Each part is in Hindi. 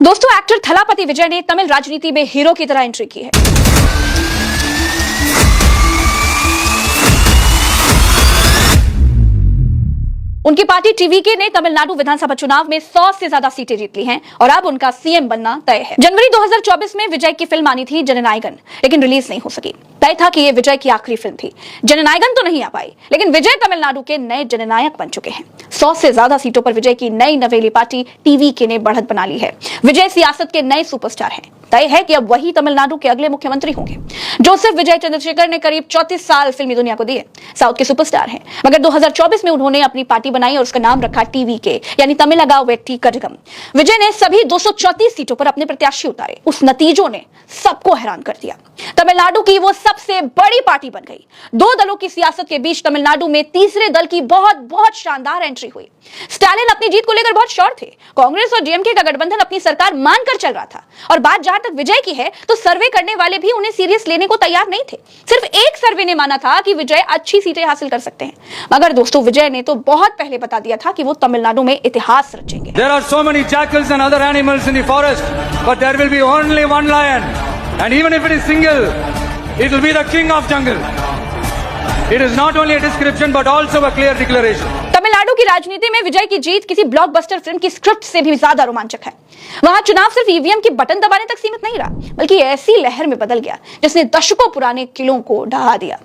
दोस्तों, एक्टर थलापति विजय ने तमिल राजनीति में हीरो की तरह एंट्री की है। उनकी पार्टी टीवीके ने तमिलनाडु विधानसभा चुनाव में 100 से ज्यादा सीटें जीत ली हैं और अब उनका सीएम बनना तय है। जनवरी 2024 में विजय की फिल्म आनी थी जननायगन, लेकिन रिलीज नहीं हो सकी। तय था कि ये विजय की आखिरी फिल्म थी। जननायगन तो नहीं आ पाई, लेकिन विजय तमिलनाडु के नए जननायक बन चुके हैं। 100 से ज्यादा सीटों पर विजय की नई नवेली पार्टी टीवीके ने बढ़त बना ली है। विजय सियासत के नए सुपरस्टार हैं। तय है कि अब वही तमिलनाडु के अगले मुख्यमंत्री होंगे। जोसेफ विजय चंद्रशेखर ने करीब 34 साल फिल्मी दुनिया को दिए, साउथ के सुपरस्टार हैं। मगर 2024 में उन्होंने अपनी पार्टी बनाई और उसका नाम रखा टीवीके, यानी तमिलगा वेट्टी कड़गम। विजय ने सभी 234 सीटों पर अपने प्रत्याशी उतारे। उस नतीजों ने सबको हैरान कर दिया। तमिलनाडु की वो सबसे बड़ी पार्टी बन गई। दो दलों की सियासत के बीच तमिलनाडु में तीसरे दल की बहुत शानदार एंट्री हुई। स्टालिन अपनी जीत को लेकर बहुत श्योर थे। कांग्रेस और डीएमके का गठबंधन अपनी सरकार मानकर चल रहा था। और बात जहां तक विजय की है, तो सर्वे करने वाले भी उन्हें सीरियस लेने को तैयार नहीं थे। सिर्फ एक सर्वे ने माना था कि विजय अच्छी सीटें हासिल कर सकते हैं। मगर दोस्तों, विजय ने तो बहुत पहले बता दिया था कि वो तमिलनाडु में इतिहास रचेंगे। There are so many jackals and other animals in the forest, but there will be only one lion, and even if it is single, it will be the king of jungle. It is not only a description but also a clear declaration. Tamil Nadu की राजनीति में विजय की जीत किसी ब्लॉकबस्टर फिल्म की स्क्रिप्ट से भी ज्यादा रोमांचक है। वहां चुनाव सिर्फ ईवीएम के बटन दबाने तक सीमित नहीं रहा, बल्कि ऐसी लहर में बदल गया जिसने दशकों पुराने किलों को ढहा दिया।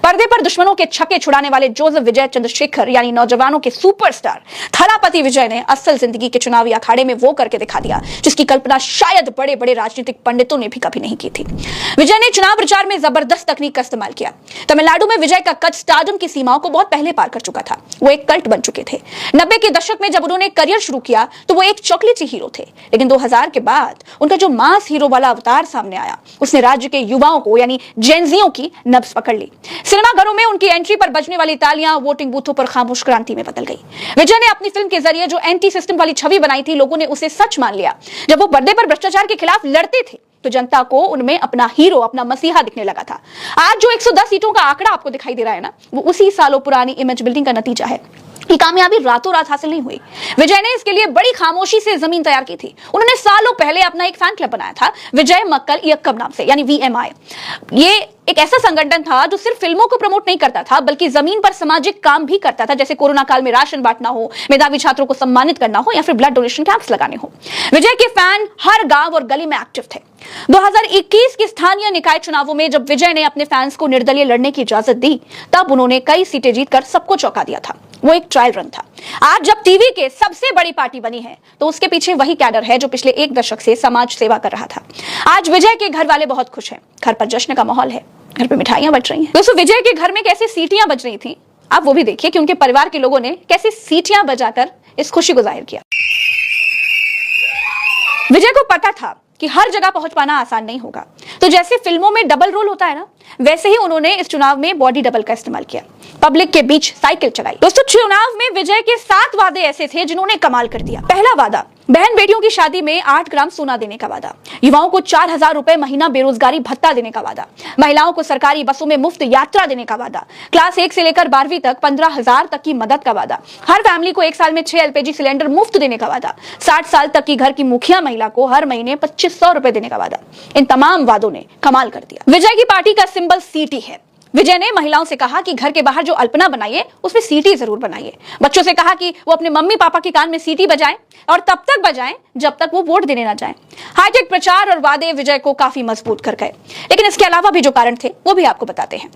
पर्दे पर दुश्मनों के छक्के छुड़ाने वाले जोसेफ विजय चंद्रशेखर, यानी नौजवानों के सुपरस्टार थलापति विजय ने असल जिंदगी के चुनावी अखाड़े में वो करके दिखा दिया जिसकी कल्पना शायद बड़े बड़े राजनीतिक पंडितों ने भी कभी नहीं की थी। विजय ने चुनाव प्रचार में जबरदस्त तकनीक का इस्तेमाल किया। तमिलनाडु में विजय का कद स्टारडम की सीमाओं को बहुत पहले पार कर चुका था। वो एक कल्ट बन चुके थे। 90 के दशक में जब उन्होंने करियर शुरू किया तो वो एक चॉकलेटी हीरो थे, लेकिन 2000 के बाद उनका जो मास हीरो वाला अवतार सामने आया, उसने राज्य के युवाओं को यानी जेनजियों की नब्ज पकड़ ली। सिनेमा घरों में उनकी एंट्री पर बजने वाली तालियां वोटिंग बूथों पर खामोश क्रांति में बदल गई। विजय ने अपनी फिल्म के जरिए जो एंटी सिस्टम वाली छवि बनाई थी, लोगों ने उसे सच मान लिया। जब वो पर्दे पर भ्रष्टाचार के खिलाफ लड़ते थे तो जनता को उनमें अपना हीरो, अपना मसीहा दिखने लगा था। आज जो 110 सीटों का आंकड़ा आपको दिखाई दे रहा है ना, वो उसी सालों पुरानी इमेज बिल्डिंग का नतीजा है। ये कामयाबी रातों रात हासिल नहीं हुई। विजय ने इसके लिए बड़ी खामोशी से जमीन तैयार की थी। उन्होंने सालों पहले अपना एक फैन क्लब बनाया था, विजय मक्कल इयक्कम नाम से, यानी VMI। ये एक ऐसा संगठन था जो सिर्फ फिल्मों को प्रमोट नहीं करता था, बल्कि जमीन पर सामाजिक काम भी करता था, जैसे कोरोना काल में राशन बांटना हो, मेधावी छात्रों को सम्मानित करना हो, या फिर ब्लड डोनेशन कैंप्स लगाने हो। विजय के फैन हर गांव और गली में एक्टिव थे। 2021 के स्थानीय निकाय चुनावों में जब विजय ने अपने फैंस को निर्दलीय लड़ने की इजाजत दी, तब उन्होंने कई सीटें जीतकर सबको चौंका दिया था। वो एक ट्रायल रन था। आज जब टीवी के सबसे बड़ी पार्टी बनी है, तो उसके पीछे वही कैडर है जो पिछले एक दशक से समाज सेवा कर रहा था। आज विजय के घर वाले बहुत खुश हैं। घर पर जश्न का माहौल है, घर पे मिठाइयां बच रही हैं। दोस्तों, विजय के घर में कैसे सीटियां बज रही थी, आप वो भी देखिए कि उनके परिवार के लोगों ने कैसे सीटियां बजाकर इस खुशी को जाहिर किया। विजय को पता था कि हर जगह पहुंच पाना आसान नहीं होगा, तो जैसे फिल्मों में डबल रोल होता है ना, वैसे ही उन्होंने इस चुनाव में बॉडी डबल का इस्तेमाल किया। पब्लिक के बीच साइकिल चलाई। दोस्तों, चुनाव में विजय के 7 वादे ऐसे थे जिन्होंने कमाल कर दिया। पहला वादा, बहन बेटियों की शादी में 8 ग्राम सोना देने का वादा। युवाओं को 4000 रुपए महीना बेरोजगारी भत्ता देने का वादा। महिलाओं को सरकारी बसों में मुफ्त यात्रा देने का वादा। क्लास 1 से लेकर 12वीं तक 15,000 तक की मदद का वादा। हर फैमिली को 1 साल में 6 LPG सिलेंडर मुफ्त देने का वादा। 60 साल तक की घर की मुखिया महिला को हर महीने 2500 रुपए देने का वादा। इन तमाम वादों ने कमाल कर दिया। विजय की पार्टी का सिंबल सीटी है। विजय ने महिलाओं से कहा कि घर के बाहर जो अल्पना बनाइए, उसमें सीटी जरूर बनाइए। बच्चों से कहा कि वो अपने मम्मी पापा के कान में सीटी बजाएं, और तब तक बजाएं जब तक वो वोट देने ना जाएं। हाईटेक प्रचार और वादे विजय को काफी मजबूत कर गए। लेकिन इसके अलावा भी जो कारण थे, वो भी आपको बताते हैं।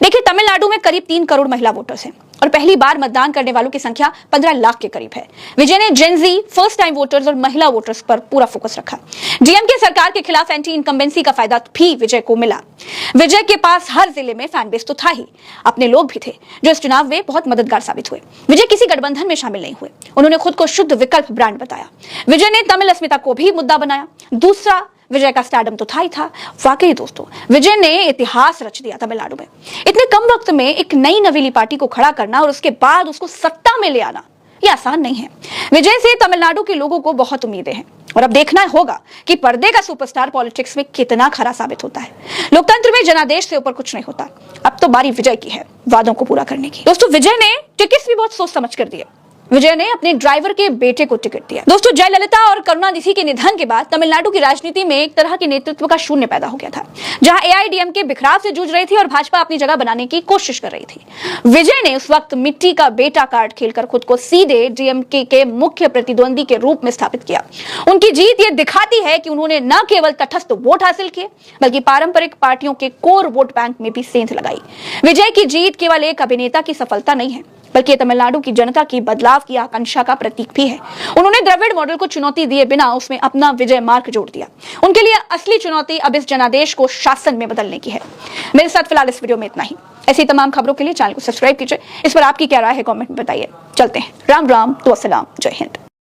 देखिए, तमिलनाडु में करीब 3 करोड़ महिला वोटर्स हैं और पहली बार मतदान करने वालों की संख्या 15 लाख के करीब है। विजय ने जेनजी, फर्स्ट टाइम वोटर्स और महिला वोटर्स पर पूरा फोकस रखा। डीएमके सरकार के खिलाफ एंटी इनकम्बेंसी का फायदा भी विजय को मिला। विजय के पास हर जिले में फैन बेस तो था ही, अपने लोग भी थे जो इस चुनाव में बहुत मददगार साबित हुए। विजय किसी गठबंधन में शामिल नहीं हुए। उन्होंने खुद को शुद्ध विकल्प ब्रांड बताया। विजय ने तमिल अस्मिता को भी मुद्दा बनाया। दूसरा, विजय का स्टारडम तो था ही था। वाकई दोस्तों, विजय ने इतिहास रच दिया तमिलनाडु में। इतने कम वक्त में एक नई नवेली पार्टी को खड़ा करना और उसके बाद उसको सत्ता में ले आना, ये आसान नहीं है। विजय से तमिलनाडु के लोगों को बहुत उम्मीदें हैं और अब देखना होगा कि पर्दे का सुपरस्टार पॉलिटिक्स में कितना खरा साबित होता है। लोकतंत्र में जनादेश से ऊपर कुछ नहीं होता। अब तो बारी विजय की है वादों को पूरा करने की। दोस्तों, विजय ने टिकट्स भी बहुत सोच समझ कर दिए। विजय ने अपने ड्राइवर के बेटे को टिकट दिया। दोस्तों, जयललिता और करुणानिधि के निधन के बाद तमिलनाडु की राजनीति में एक तरह के नेतृत्व का शून्य पैदा हो गया था, जहां एआईएडीएमके बिखराव से जूझ रही थी और भाजपा अपनी जगह बनाने की कोशिश कर रही थी। विजय ने उस वक्त मिट्टी का बेटा कार्ड खेलकर खुद को सीधे डीएमके के मुख्य प्रतिद्वंदी के रूप में स्थापित किया। उनकी जीत ये दिखाती है कि उन्होंने न केवल तटस्थ वोट हासिल किए, बल्कि पारंपरिक पार्टियों के कोर वोट बैंक में भी सेंध लगाई। विजय की जीत केवल एक अभिनेता की सफलता नहीं है, बल्कि तमिलनाडु की जनता की बदलाव की आकांक्षा का प्रतीक भी है। उन्होंने द्रविड़ मॉडल को चुनौती दिए बिना उसमें अपना विजय मार्क जोड़ दिया। उनके लिए असली चुनौती अब इस जनादेश को शासन में बदलने की है। मेरे साथ फिलहाल इस वीडियो में इतना ही। ऐसी तमाम खबरों के लिए चैनल को सब्सक्राइब कीजिए। इस पर आपकी क्या राय है कमेंट में बताइए। चलते हैं। राम राम, तो अस्सलाम, जय हिंद।